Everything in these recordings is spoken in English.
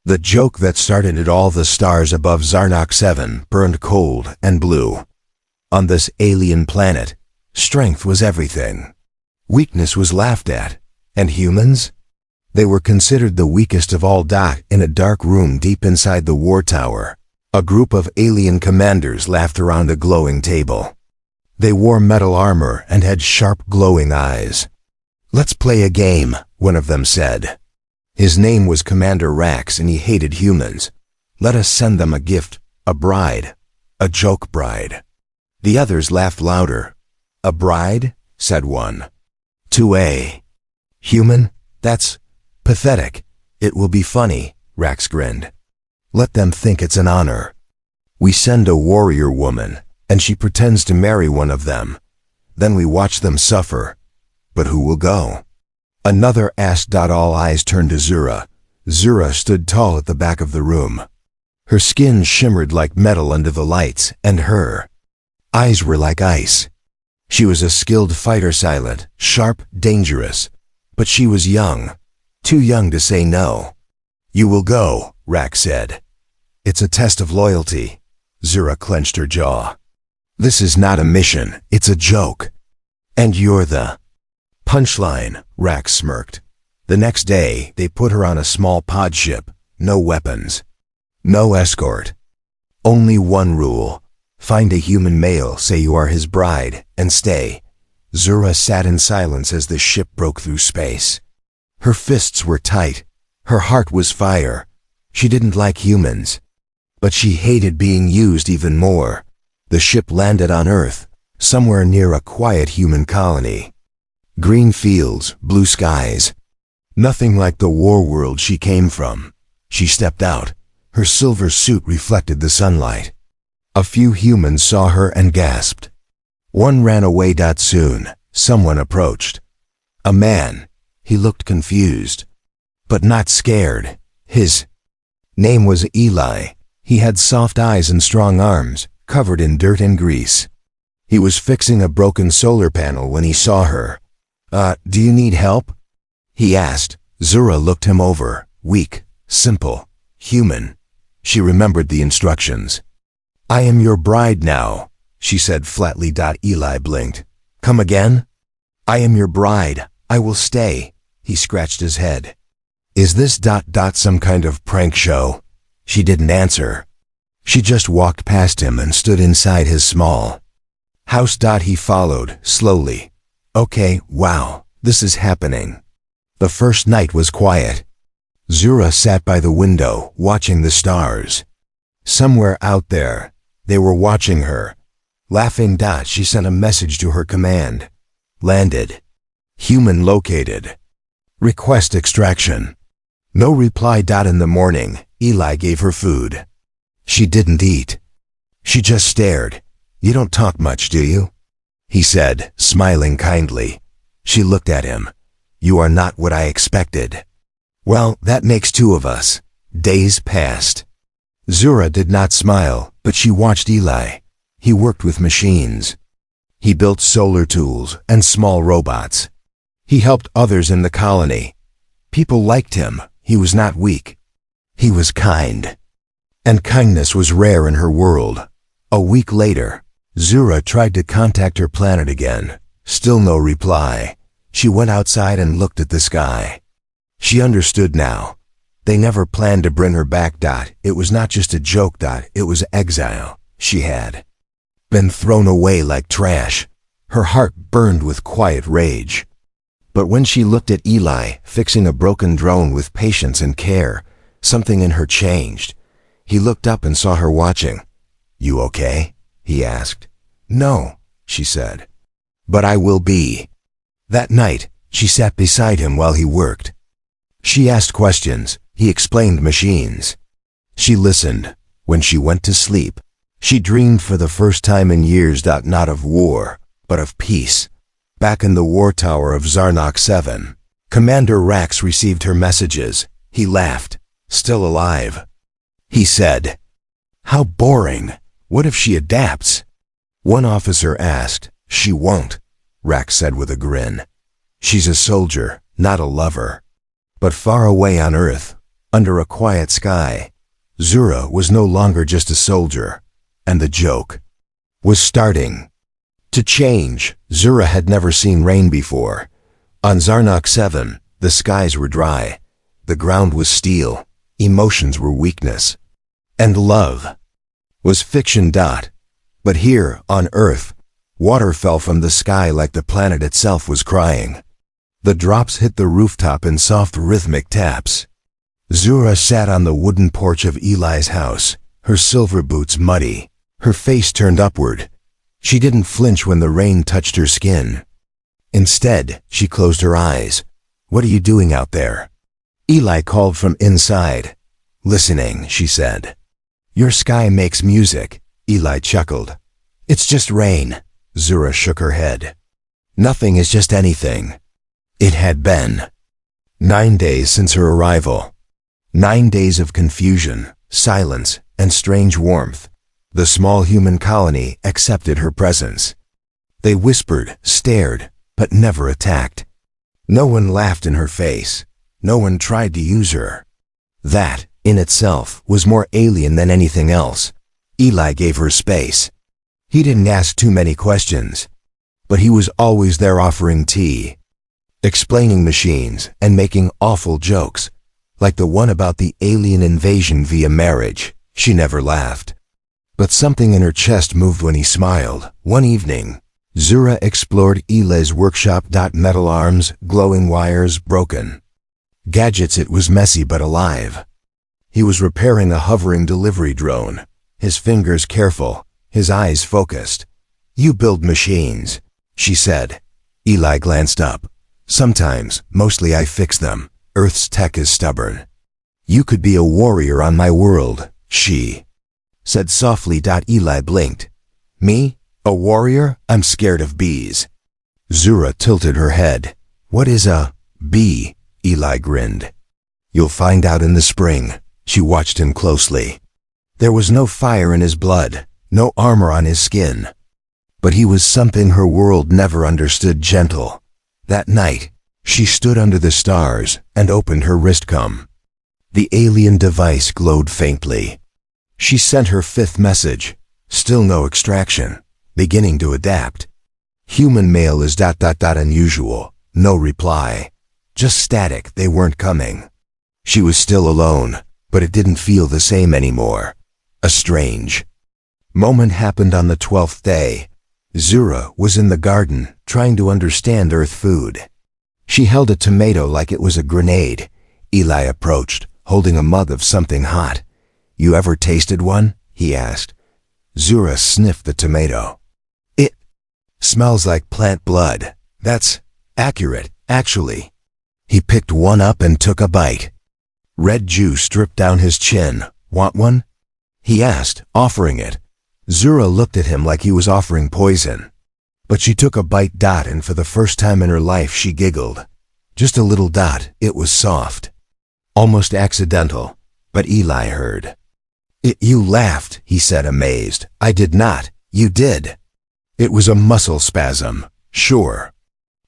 The joke that started it all. The stars above Zarnok 7 burned cold and blue. On this alien planet, strength was everything. Weakness was laughed at. And humans? They were considered the weakest of all. In a dark room deep inside the war tower, a group of alien commanders laughed around a glowing table. They wore metal armor and had sharp glowing eyes. "Let's play a game," one of them said. His name was Commander Rax, and he hated humans. "Let us send them a gift, a bride, a joke bride." The others laughed louder. "A bride?" said one. "2A. Human? That's pathetic. It will be funny," Rax grinned. "Let them think it's an honor. We send a warrior woman, and she pretends to marry one of them. Then we watch them suffer. But who will go?" Another asked. All eyes turned to Zura. Zura stood tall at the back of the room. Her skin shimmered like metal under the lights, and her eyes were like ice. She was a skilled fighter, silent, sharp, dangerous. But she was young, too young to say no. "You will go," Rax said. "It's a test of loyalty." Zura clenched her jaw. "This is not a mission, it's a joke. And you're the punchline," Rax smirked. The next day, they put her on a small pod ship. No weapons. No escort. Only one rule. Find a human male, say you are his bride, and stay. Zura sat in silence as the ship broke through space. Her fists were tight. Her heart was fire. She didn't like humans. But she hated being used even more. The ship landed on Earth, somewhere near a quiet human colony. Green fields, blue skies. Nothing like the war world she came from. She stepped out. Her silver suit reflected the sunlight. A few humans saw her and gasped. One ran away. Soon, someone approached. A man. He looked confused, but not scared. His name was Eli. He had soft eyes and strong arms, covered in dirt and grease. He was fixing a broken solar panel when he saw her. Do you need help?" he asked. Zura looked him over. Weak, simple, human. She remembered the instructions. "I am your bride now," she said flatly. Eli blinked. "Come again?" "I am your bride. I will stay." He scratched his head. "Is this some kind of prank show?" She didn't answer. She just walked past him and stood inside his small house. He followed, slowly. "Okay, wow, this is happening." The first night was quiet. Zura sat by the window, watching the stars. Somewhere out there, they were watching her. Laughing. She sent a message to her command. Landed. Human located. Request extraction. No reply. In the morning, Eli gave her food. She didn't eat. She just stared. "You don't talk much, do you?" he said, smiling kindly. She looked at him. "You are not what I expected." "Well, that makes two of us." Days passed. Zura did not smile, but she watched Eli. He worked with machines. He built solar tools and small robots. He helped others in the colony. People liked him. He was not weak. He was kind. And kindness was rare in her world. A week later, Zura tried to contact her planet again. Still no reply. She went outside and looked at the sky. She understood now. They never planned to bring her back. It was not just a joke. It was exile. She had been thrown away like trash. Her heart burned with quiet rage. But when she looked at Eli, fixing a broken drone with patience and care, something in her changed. He looked up and saw her watching. "You okay?" he asked. "No," she said. "But I will be." That night, she sat beside him while he worked. She asked questions. He explained machines. She listened. When she went to sleep, she dreamed for the first time in years. Not of war, but of peace. Back in the war tower of Zarnok 7, Commander Rax received her messages. He laughed. Still alive. He said, "How boring. What if she adapts?" One officer asked. "She won't," Rax said with a grin. "She's a soldier, not a lover." But far away on Earth, Under a quiet sky, Zura was no longer just a soldier, and the joke was starting to change. Zura had never seen rain before. On Zarnok 7, the skies were dry, the ground was steel, emotions were weakness, and love was fiction. But here, on Earth, water fell from the sky like the planet itself was crying. The drops hit the rooftop in soft rhythmic taps. Zura sat on the wooden porch of Eli's house, her silver boots muddy, her face turned upward. She didn't flinch when the rain touched her skin. Instead, she closed her eyes. "What are you doing out there?" Eli called from inside. "Listening," she said. "Your sky makes music," Eli chuckled. "It's just rain." Zura shook her head. "Nothing is just anything." It had been 9 days since her arrival. 9 days of confusion, silence, and strange warmth. The small human colony accepted her presence. They whispered, stared, but never attacked. No one laughed in her face. No one tried to use her. That, in itself, was more alien than anything else. Eli gave her space. He didn't ask too many questions, but he was always there offering tea, explaining machines, and making awful jokes, like the one about the alien invasion via marriage. She never laughed. But something in her chest moved when he smiled. One evening, Zura explored Eli's workshop. Metal arms, glowing wires, broken gadgets. It was messy but alive. He was repairing a hovering delivery drone, his fingers careful, his eyes focused. "You build machines," she said. Eli glanced up. "Sometimes, mostly I fix them. Earth's tech is stubborn." "You could be a warrior on my world," she said softly. Eli blinked. "Me? A warrior? I'm scared of bees." Zura tilted her head. "What is a bee?" Eli grinned. "You'll find out in the spring." She watched him closely. There was no fire in his blood, no armor on his skin. But he was something her world never understood: gentle. That night, she stood under the stars and opened her wristcom. The alien device glowed faintly. She sent her 5th message. Still no extraction. Beginning to adapt. "Human mail is ... unusual." No reply. Just static. They weren't coming. She was still alone, but it didn't feel the same anymore. A strange moment happened on the 12th day. Zura was in the garden, trying to understand Earth food. She held a tomato like it was a grenade. Eli approached, holding a mug of something hot. "You ever tasted one?" he asked. Zura sniffed the tomato. "It smells like plant blood." "That's accurate, actually." He picked one up and took a bite. Red juice dripped down his chin. "Want one?" he asked, offering it. Zura looked at him like he was offering poison. But she took a bite. And for the first time in her life she giggled. Just a little. It was soft. Almost accidental. But Eli heard. You laughed," he said, amazed. "I did not." "You did." It was a muscle spasm. "Sure."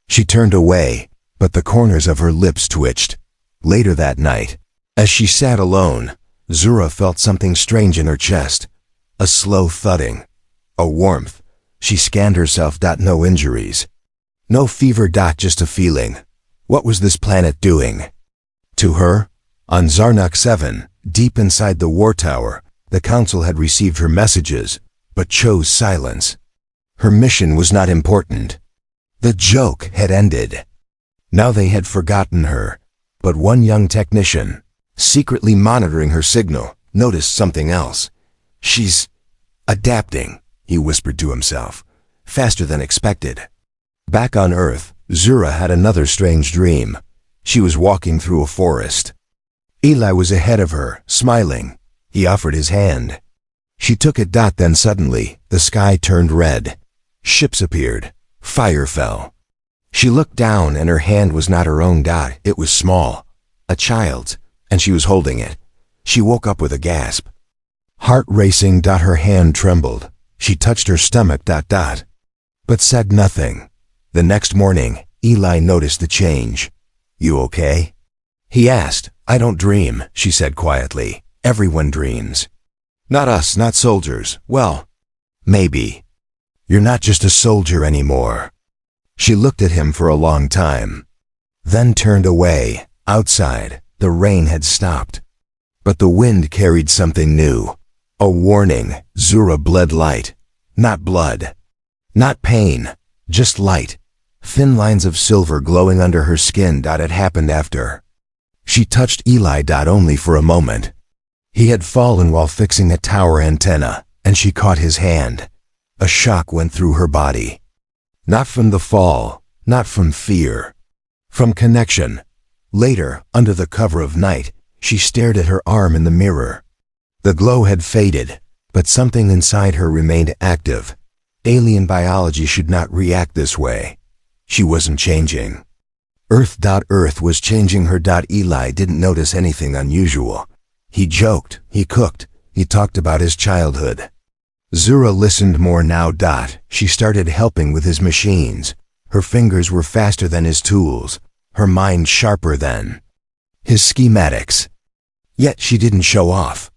She turned away, but the corners of her lips twitched. Later that night, as she sat alone, Zura felt something strange in her chest. A slow thudding. A warmth. She scanned herself. No injuries. No fever. Just a feeling. What was this planet doing to her? On Zarnok 7, deep inside the war tower, the Council had received her messages, but chose silence. Her mission was not important. The joke had ended. Now they had forgotten her. But one young technician, secretly monitoring her signal, noticed something else. "She's adapting," he whispered to himself, "faster than expected." Back on Earth, Zura had another strange dream. She was walking through a forest. Eli was ahead of her, smiling. He offered his hand. She took it. Then suddenly, the sky turned red. Ships appeared. Fire fell. She looked down and her hand was not her own. It was small. A child's, and she was holding it. She woke up with a gasp. Heart racing. Her hand trembled. She touched her stomach. But said nothing. The next morning, Eli noticed the change. "You okay?" he asked, I don't dream, she said quietly. Everyone dreams. Not us, not soldiers. Well, maybe. You're not just a soldier anymore. She looked at him for a long time, then turned away. Outside, the rain had stopped. But the wind carried something new. A warning. Zura bled light. Not blood. Not pain. Just light. Thin lines of silver glowing under her skin. It happened after. She touched Eli. Only for a moment. He had fallen while fixing a tower antenna, and she caught his hand. A shock went through her body. Not from the fall, not from fear. From connection. Later, under the cover of night, she stared at her arm in the mirror. The glow had faded, but something inside her remained active. Alien biology should not react this way. She wasn't changing. Earth was changing her. Eli didn't notice anything unusual. He joked, he cooked, he talked about his childhood. Zura listened more now. She started helping with his machines. Her fingers were faster than his tools, her mind sharper than his schematics. Yet she didn't show off.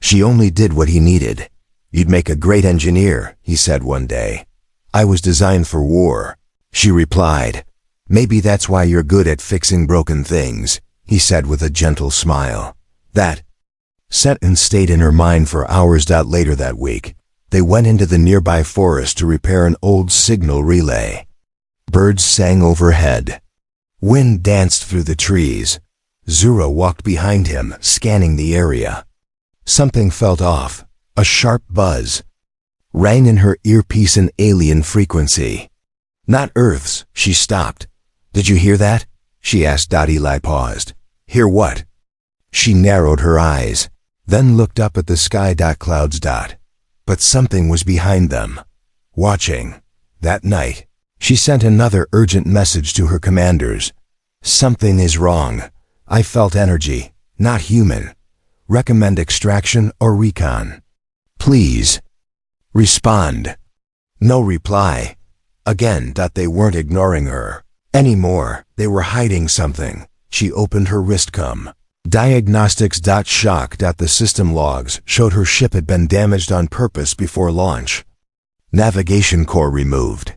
She only did what he needed. You'd make a great engineer, he said one day. I was designed for war, she replied. Maybe that's why you're good at fixing broken things, he said with a gentle smile. That sentence stayed in her mind for hours. Later that week, they went into the nearby forest to repair an old signal relay. Birds sang overhead. Wind danced through the trees. Zura walked behind him, scanning the area. Something felt off. A sharp buzz rang in her earpiece, an alien frequency. Not Earth's. She stopped. Did you hear that? She asked. Eli paused. Hear what? She narrowed her eyes, then looked up at the sky. Clouds. But something was behind them, watching. That night, she sent another urgent message to her commanders. Something is wrong. I felt energy, not human. Recommend extraction or recon. Please. Respond. No reply. Again. They weren't ignoring her anymore. They were hiding something. She opened her wristcom. Diagnostics. Shock. The system logs showed her ship had been damaged on purpose before launch. Navigation core removed.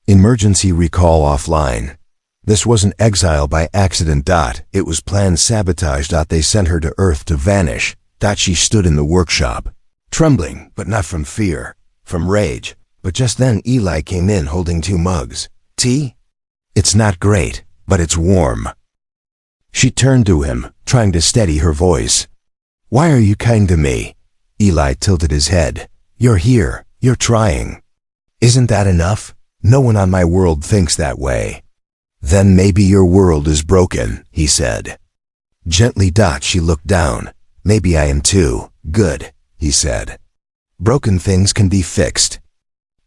Emergency recall offline. This wasn't exile by accident. It was planned sabotage. They sent her to Earth to vanish. She stood in the workshop, trembling, but not from fear, from rage. But just then Eli came in holding 2 mugs. Tea? It's not great, but it's warm. She turned to him, trying to steady her voice. Why are you kind to me? Eli tilted his head. You're here. You're trying. Isn't that enough? No one on my world thinks that way. Then maybe your world is broken, he said. Gently. She looked down. Maybe I am too. Good, he said. Broken things can be fixed.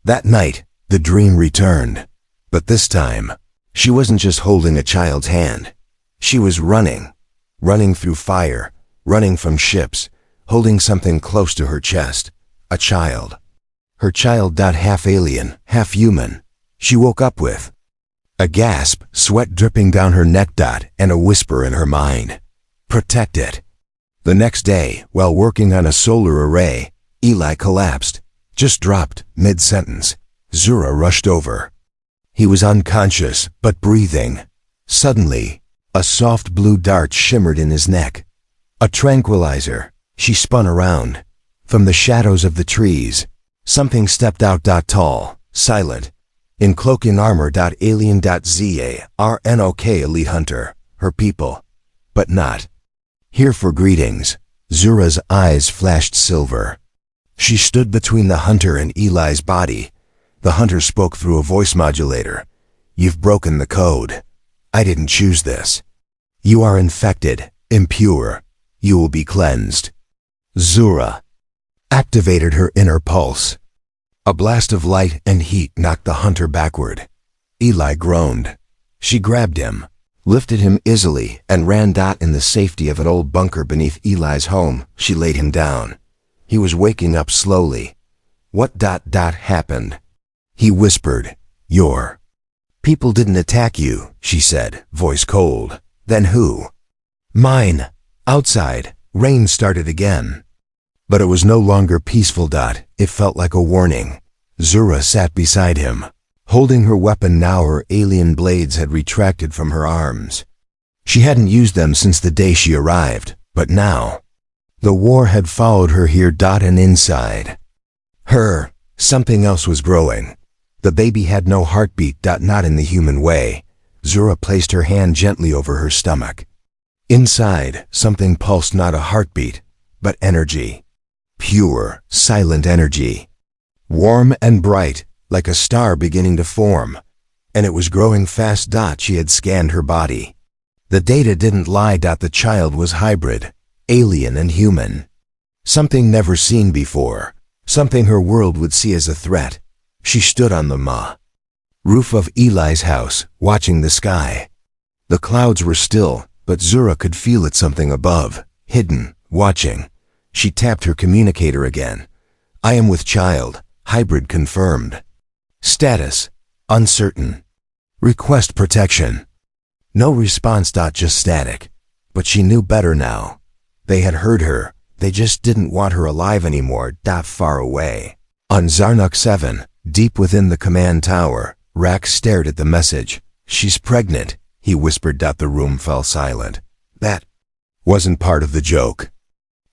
That night, the dream returned. But this time, she wasn't just holding a child's hand. She was running through fire, running from ships, holding something close to her chest. A child. Her child. Half alien, half human. She woke up with a gasp, sweat dripping down her neck. And a whisper in her mind. Protect it. The next day, while working on a solar array, Eli collapsed, just dropped mid-sentence. Zura rushed over. He was unconscious, but breathing. Suddenly, a soft blue dart shimmered in his neck. A tranquilizer. She spun around. From the shadows of the trees, something stepped out. Tall, silent, in cloaking armor. Alien. ZARNOK. Elite hunter. Her people. But not here for greetings. Zura's eyes flashed silver. She stood between the hunter and Eli's body. The hunter spoke through a voice modulator. You've broken the code. I didn't choose this. You are infected, impure. You will be cleansed. Zura activated her inner pulse. A blast of light and heat knocked the hunter backward. Eli groaned. She grabbed him, lifted him easily, and ran. In the safety of an old bunker beneath Eli's home, she laid him down. He was waking up slowly. What happened? He whispered. Your people didn't attack you, she said, voice cold. Then who? Mine. Outside, rain started again. But it was no longer peaceful. It felt like a warning. Zura sat beside him, holding her weapon. Now her alien blades had retracted from her arms. She hadn't used them since the day she arrived, but now, the war had followed her here. And inside her, something else was growing. The baby had no heartbeat. Not in the human way. Zura placed her hand gently over her stomach. Inside, something pulsed, not a heartbeat, but energy. Pure, silent energy. Warm and bright, like a star beginning to form. And it was growing fast. She had scanned her body. The data didn't lie. The child was hybrid, alien and human. Something never seen before. Something her world would see as a threat. She stood on the roof of Eli's house, watching the sky. The clouds were still, but Zura could feel it, something above, hidden, watching. She tapped her communicator again. I am with child, hybrid confirmed. Status, uncertain. Request protection. No response. Just static. But she knew better now. They had heard her. They just didn't want her alive anymore. Far away. On Zarnuk 7, deep within the command tower, Rax stared at the message. She's pregnant, he whispered. The room fell silent. That wasn't part of the joke.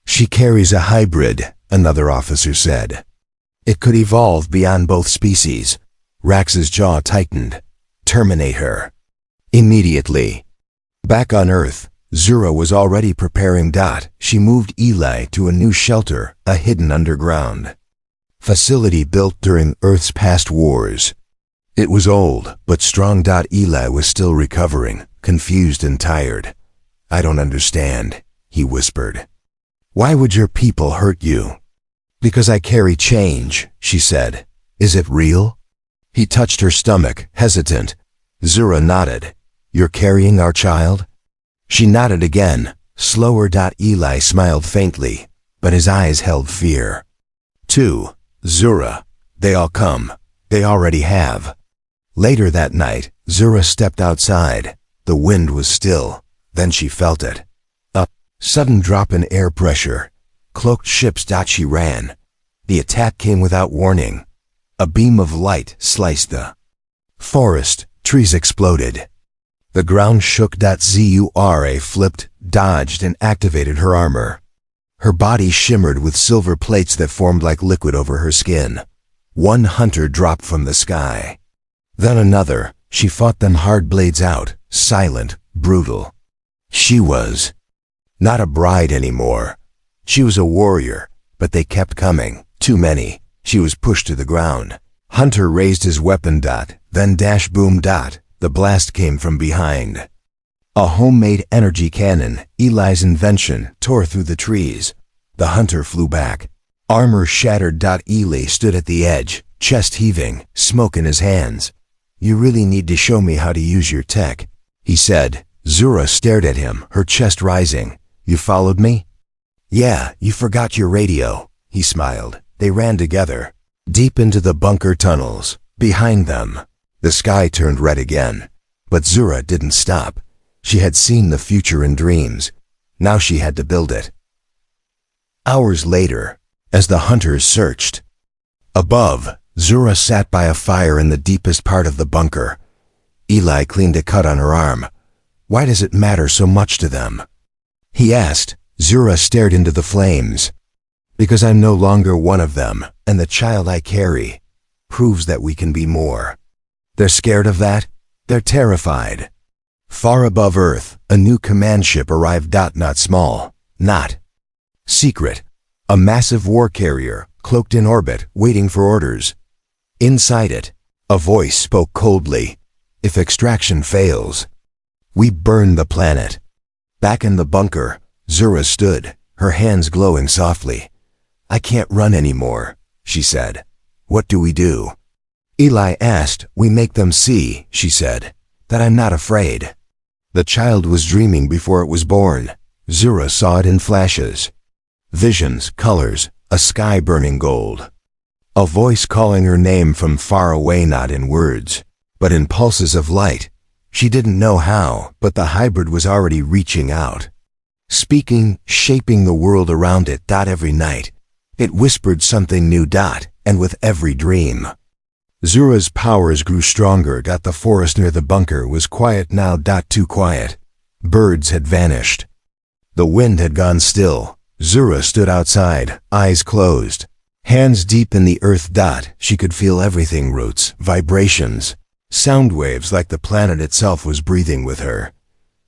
She carries a hybrid, another officer said. It could evolve beyond both species. Rax's jaw tightened. Terminate her. Immediately. Back on Earth, Zura was already preparing. She moved Eli to a new shelter, a hidden underground facility built during Earth's past wars. It was old, but strong. Eli was still recovering, confused and tired. I don't understand, he whispered. Why would your people hurt you? Because I carry change, she said. Is it real? He touched her stomach, hesitant. Zura nodded. You're carrying our child? She nodded again, slower. Eli smiled faintly, but his eyes held fear. 2. Zura. They all come. They already have. Later that night, Zura stepped outside. The wind was still. Then she felt it. A sudden drop in air pressure. Cloaked ships. She ran. The attack came without warning. A beam of light sliced the forest. Trees exploded. The ground shook. Zura flipped, dodged, and activated her armor. Her body shimmered with silver plates that formed like liquid over her skin. One hunter dropped from the sky. Then another. She fought them, hard blades out, silent, brutal. She was not a bride anymore. She was a warrior, but they kept coming. Too many. She was pushed to the ground. Hunter raised his weapon. Then boom. The blast came from behind. A homemade energy cannon, Eli's invention, tore through the trees. The hunter flew back. Armor shattered. Eli stood at the edge, chest heaving, smoke in his hands. You really need to show me how to use your tech, he said. Zura stared at him, her chest rising. You followed me? Yeah, you forgot your radio, he smiled. They ran together, deep into the bunker tunnels. Behind them, the sky turned red again. But Zura didn't stop. She had seen the future in dreams. Now she had to build it. Hours later, as the hunters searched, above, Zura sat by a fire in the deepest part of the bunker. Eli cleaned a cut on her arm. Why does it matter so much to them? He asked. Zura stared into the flames. Because I'm no longer one of them, and the child I carry proves that we can be more. They're scared of that? They're terrified. Far above Earth, a new command ship arrived. Not small, not secret. A massive war carrier, cloaked in orbit, waiting for orders. Inside it, a voice spoke coldly. If extraction fails, we burn the planet. Back in the bunker, Zura stood, her hands glowing softly. I can't run anymore, she said. What do we do? Eli asked. We make them see, she said, that I'm not afraid. The child was dreaming before it was born. Zura saw it in flashes. Visions, colors, a sky burning gold. A voice calling her name from far away, not in words, but in pulses of light. She didn't know how, but the hybrid was already reaching out. speaking, shaping the world around it. Every night, it whispered something new. And with every dream, Zura's powers grew stronger. The forest near the bunker was quiet now. Too quiet. Birds had vanished. The wind had gone still. Zura stood outside, eyes closed, hands deep in the earth. She could feel everything: roots, vibrations, sound waves, like the planet itself was breathing with her.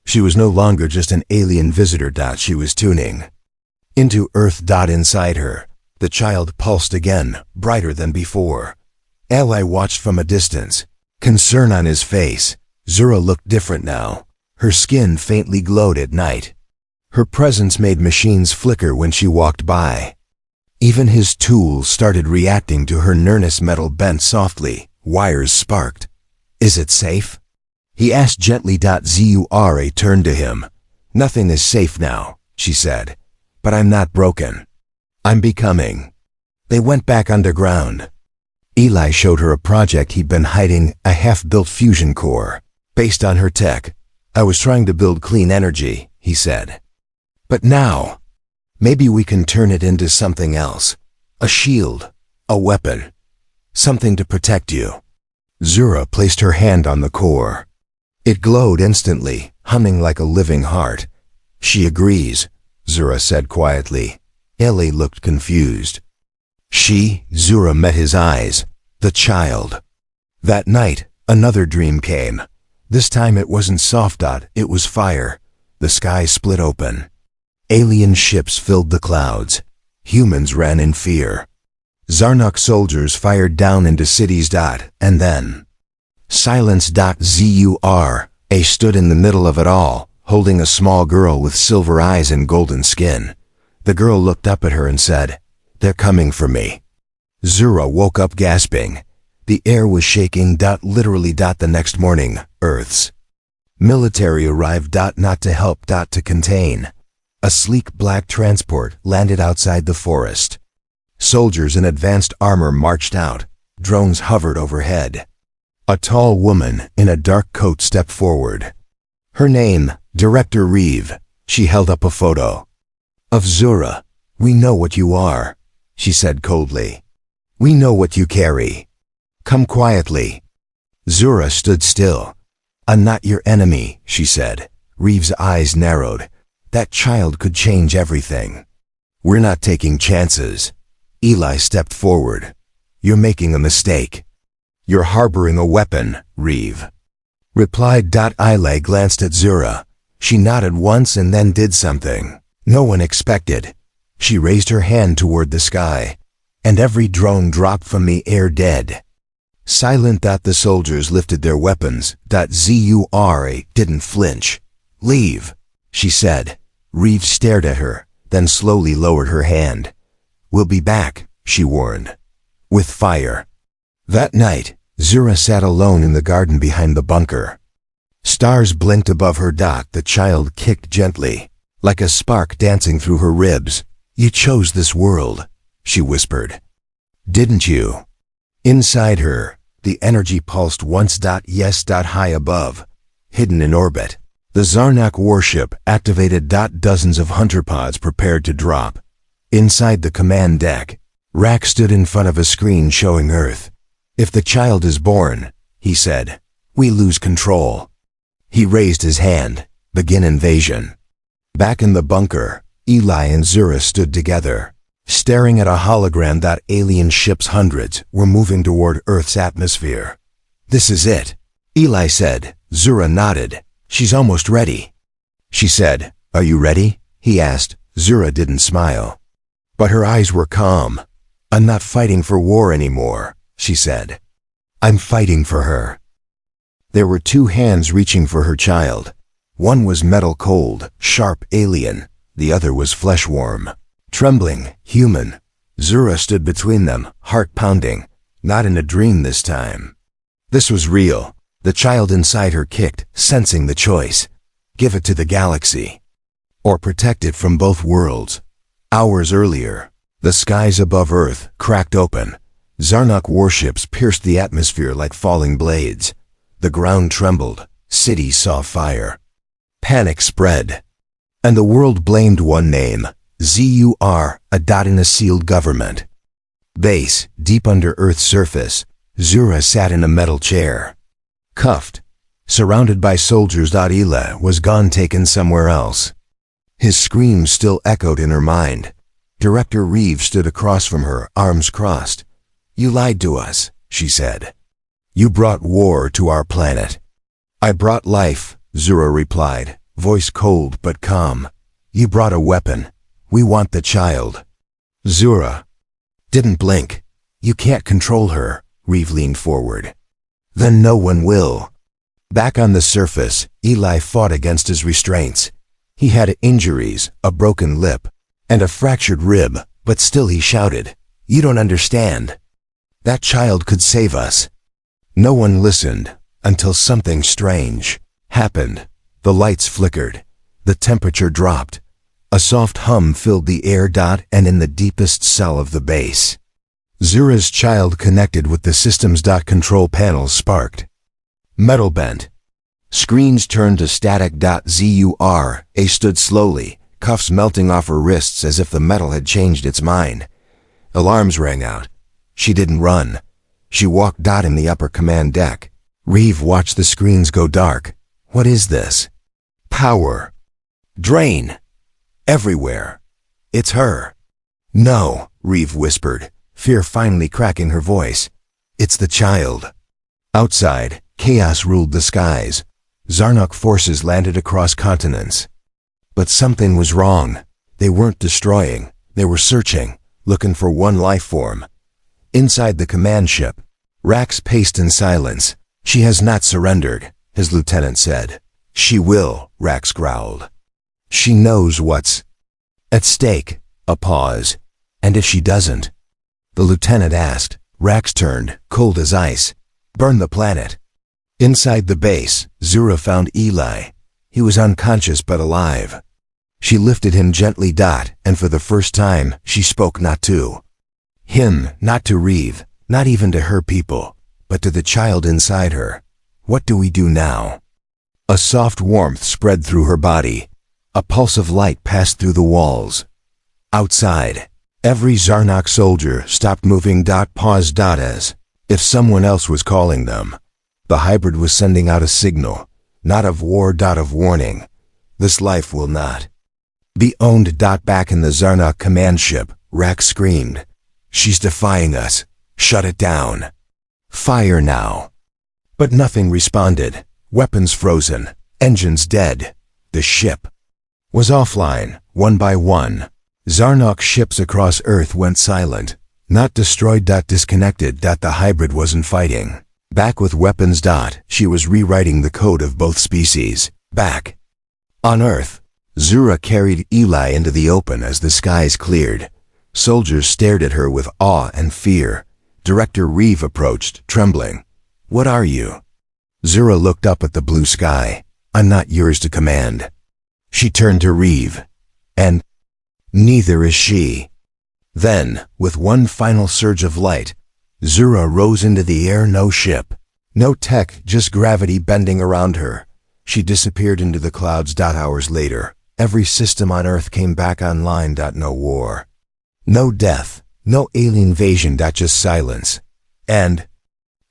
She was no longer just an alien visitor. She was tuning into Earth. Inside her, the child pulsed again, brighter than before. Eli watched from a distance, concern on his face. Zura looked different now. Her skin faintly glowed at night. Her presence made machines flicker when she walked by. Even his tools started reacting to her nearness. Metal bent softly, wires sparked. "Is it safe?" he asked gently. Zura turned to him. "Nothing is safe now," she said. "But I'm not broken. I'm becoming." They went back underground. Eli showed her a project he'd been hiding, a half-built fusion core, based on her tech. "I was trying to build clean energy," he said. "But now, maybe we can turn it into something else. A shield, a weapon, something to protect you." Zura placed her hand on the core. It glowed instantly, humming like a living heart. "She agrees," Zura said quietly. Eli looked confused. Zura met his eyes. The child. That night, another dream came. This time it wasn't soft. It was fire. The sky split open. Alien ships filled the clouds. Humans ran in fear. Zarnok soldiers fired down into cities. And then silence. Zura stood in the middle of it all, holding a small girl with silver eyes and golden skin. The girl looked up at her and said, "They're coming for me." Zura woke up gasping. The air was shaking. Literally. The next morning, Earth's military arrived. Not to help. To contain. A sleek black transport landed outside the forest. Soldiers in advanced armor marched out. Drones hovered overhead. A tall woman in a dark coat stepped forward. Her name, Director Reeve. She held up a photo of Zura. "We know what you are," she said coldly. "We know what you carry. Come quietly." Zura stood still. "I'm not your enemy," she said. Reeve's eyes narrowed. "That child could change everything. We're not taking chances." Eli stepped forward. "You're making a mistake. You're harboring a weapon," Reeve replied. Eli glanced at Zura. She nodded once and then did something no one expected. She raised her hand toward the sky, and every drone dropped from the air dead. Silent. The soldiers lifted their weapons. Zura didn't flinch. "Leave," she said. Reeve stared at her, then slowly lowered her hand. "We'll be back," she warned. "With fire." That night, Zura sat alone in the garden behind the bunker. Stars blinked above her. The child kicked gently, like a spark dancing through her ribs. "You chose this world," she whispered. "Didn't you?" Inside her, the energy pulsed once. Yes. High above, hidden in orbit, the Zarnak warship activated. Dozens of hunter pods prepared to drop. Inside the command deck, Rack stood in front of a screen showing Earth. "If the child is born," he said, "we lose control." He raised his hand. "Begin invasion." Back in the bunker, Eli and Zura stood together, staring at a hologram. Alien ships, hundreds, were moving toward Earth's atmosphere. "This is it," Eli said. Zura nodded. "She's almost ready." She said, "Are you ready?" he asked. Zura didn't smile, but her eyes were calm. "I'm not fighting for war anymore," she said. "I'm fighting for her." There were two hands reaching for her child. One was metal cold, sharp, alien. The other was flesh warm, trembling, human. Zura stood between them, heart pounding. Not in a dream this time. This was real. The child inside her kicked, sensing the choice. Give it to the galaxy, or protect it from both worlds. Hours earlier, the skies above Earth cracked open. Zarnok warships pierced the atmosphere like falling blades. The ground trembled. Cities saw fire. Panic spread. And the world blamed one name, ZUR, a dot in a sealed government. Base, deep under Earth's surface, Zura sat in a metal chair. Cuffed, surrounded by soldiers. Ela was gone, taken somewhere else. His screams still echoed in her mind. Director Reeve stood across from her, arms crossed. "You lied to us," she said. "You brought war to our planet." "I brought life," Zura replied, voice cold but calm. "You brought a weapon. We want the child." Zura didn't blink. "You can't control her," Reeve leaned forward. "Then no one will." Back on the surface, Eli fought against his restraints. He had injuries, a broken lip, and a fractured rib, but still he shouted, "You don't understand. That child could save us." No one listened until something strange happened. The lights flickered. The temperature dropped. A soft hum filled the air. And in the deepest cell of the base, Zura's child connected with the system's. Control panels sparked. Metal bent. Screens turned to static. Zura stood slowly, cuffs melting off her wrists as if the metal had changed its mind. Alarms rang out. She didn't run. She walked. In the upper command deck, Reeve watched the screens go dark. What is this? Power. Drain. Everywhere. It's her. No, Reeve whispered, fear finally cracking her voice. It's the child. Outside, chaos ruled the skies. Zarnok forces landed across continents. But something was wrong. They weren't destroying. They were searching, looking for one life form. Inside the command ship, Rax paced in silence. "She has not surrendered," his lieutenant said. "She will," Rax growled. "She knows what's at stake." A pause. "And if she doesn't?" the lieutenant asked. Rax turned, cold as ice. "Burn the planet." Inside the base, Zura found Eli. He was unconscious but alive. She lifted him gently. And for the first time, she spoke not to him, not to Reeve, not even to her people, but to the child inside her. "What do we do now?" A soft warmth spread through her body. A pulse of light passed through the walls. Outside, every Zarnok soldier stopped moving. Paused. As if someone else was calling them. The hybrid was sending out a signal, not of war. Of warning. This life will not be owned. Back in the Zarnok command ship, Rax screamed. "She's defying us. Shut it down. Fire now." But nothing responded. Weapons frozen. Engines dead. The ship was offline, one by one. Zarnok ships across Earth went silent. Not destroyed. Disconnected. The hybrid wasn't fighting back with weapons. She was rewriting the code of both species. Back on Earth, Zura carried Eli into the open as the skies cleared. Soldiers stared at her with awe and fear. Director Reeve approached, trembling. "What are you?" Zura looked up at the blue sky. "I'm not yours to command." She turned to Reeve. "And neither is she." Then, with one final surge of light, Zura rose into the air. No ship, no tech, just gravity bending around her. She disappeared into the clouds. Hours later, every system on Earth came back online. No war. No death, no alien invasion. Just silence. And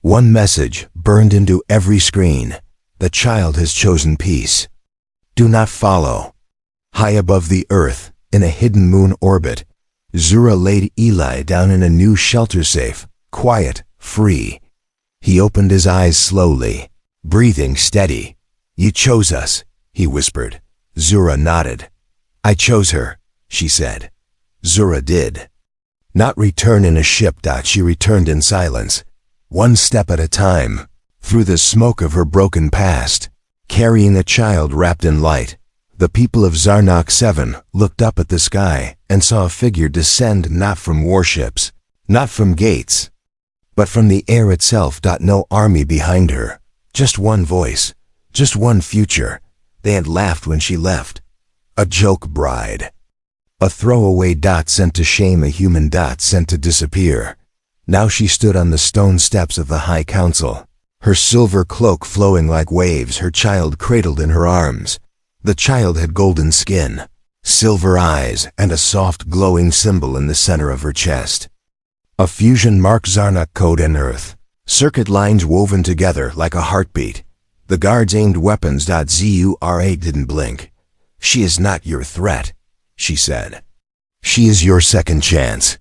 one message burned into every screen. The child has chosen peace. Do not follow. High above the Earth, in a hidden moon orbit, Zura laid Eli down in a new shelter safe, quiet, free. He opened his eyes slowly, breathing steady. "You chose us," he whispered. Zura nodded. "I chose her," she said. Zura did not return in a ship. She returned in silence, one step at a time, through the smoke of her broken past, carrying a child wrapped in light. The people of Zarnok 7 looked up at the sky and saw a figure descend, not from warships, not from gates, but from the air itself. No army behind her, just one voice, just one future. They had laughed when she left. A joke bride. A throwaway. Sent to shame, a human. Sent to disappear. Now she stood on the stone steps of the High Council, her silver cloak flowing like waves, her child cradled in her arms. The child had golden skin, silver eyes, and a soft glowing symbol in the center of her chest. A fusion marked Zarnak code and Earth. Circuit lines woven together like a heartbeat. The guards aimed weapons. Zura didn't blink. "She is not your threat," she said. "She is your second chance."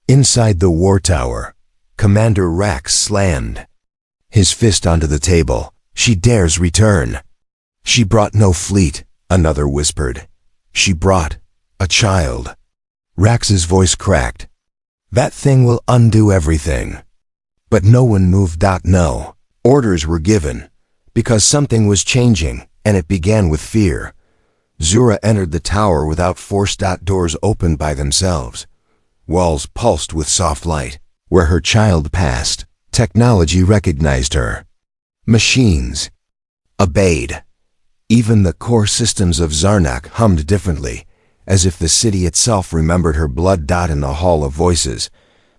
Inside the war tower, Commander Rax slammed his fist onto the table. "She dares return." "She brought no fleet," another whispered. "She brought a child." Rax's voice cracked. "That thing will undo everything." But no one moved. No. Orders were given, because something was changing, and it began with fear. Zura entered the tower without force. Doors opened by themselves. Walls pulsed with soft light. Where her child passed, technology recognized her. Machines obeyed. Even the core systems of Zarnak hummed differently, as if the city itself remembered her blood. In the Hall of Voices,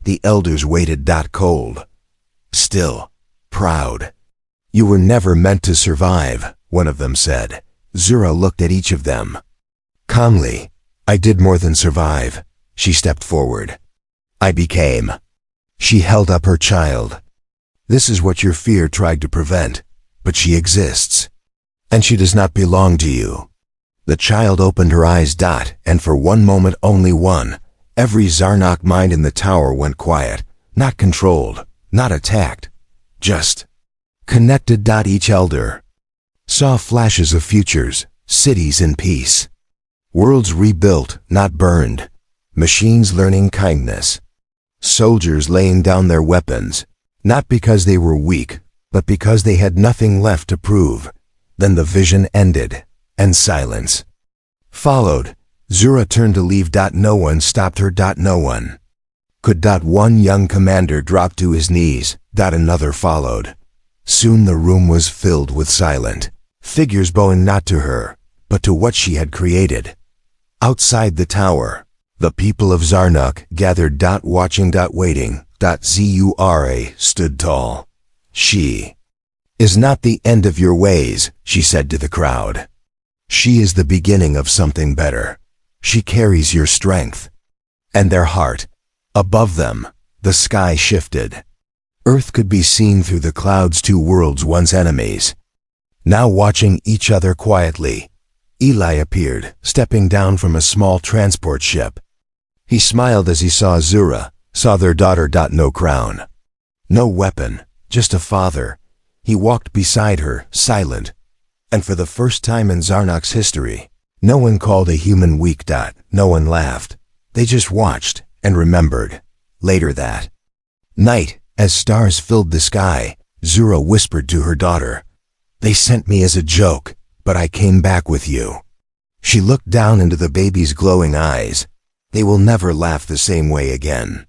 the elders waited. Cold, still, proud. "You were never meant to survive," one of them said. Zura looked at each of them calmly. "I did more than survive." She stepped forward. "I became." She held up her child. "This is what your fear tried to prevent, but she exists. And she does not belong to you." The child opened her eyes. And for one moment, only one, every Zarnak mind in the tower went quiet. Not controlled, not attacked, just connected. Each elder saw flashes of futures, cities in peace, worlds rebuilt, not burned, machines learning kindness, soldiers laying down their weapons, not because they were weak, but because they had nothing left to prove. Then the vision ended, and silence followed. Zura turned to leave. No one stopped her. No one could. One young commander dropped to his knees. Another followed. Soon the room was filled with silent figures, bowing not to her, but to what she had created. Outside the tower, the people of Zarnak gathered. Watching. Waiting. Zura stood tall. "She is not the end of your ways," she said to the crowd. "She is the beginning of something better. She carries your strength." And their heart. Above them, the sky shifted. Earth could be seen through the clouds. Two worlds, once enemies, now watching each other quietly. Eli appeared, stepping down from a small transport ship. He smiled as he saw Zura, saw their daughter. No crown, no weapon, just a father. He walked beside her, silent. And for the first time in Zarnak's history, no one called a human weak. No one laughed. They just watched and remembered. Later that night, as stars filled the sky, Zura whispered to her daughter, "They sent me as a joke, but I came back with you." She looked down into the baby's glowing eyes. "They will never laugh the same way again."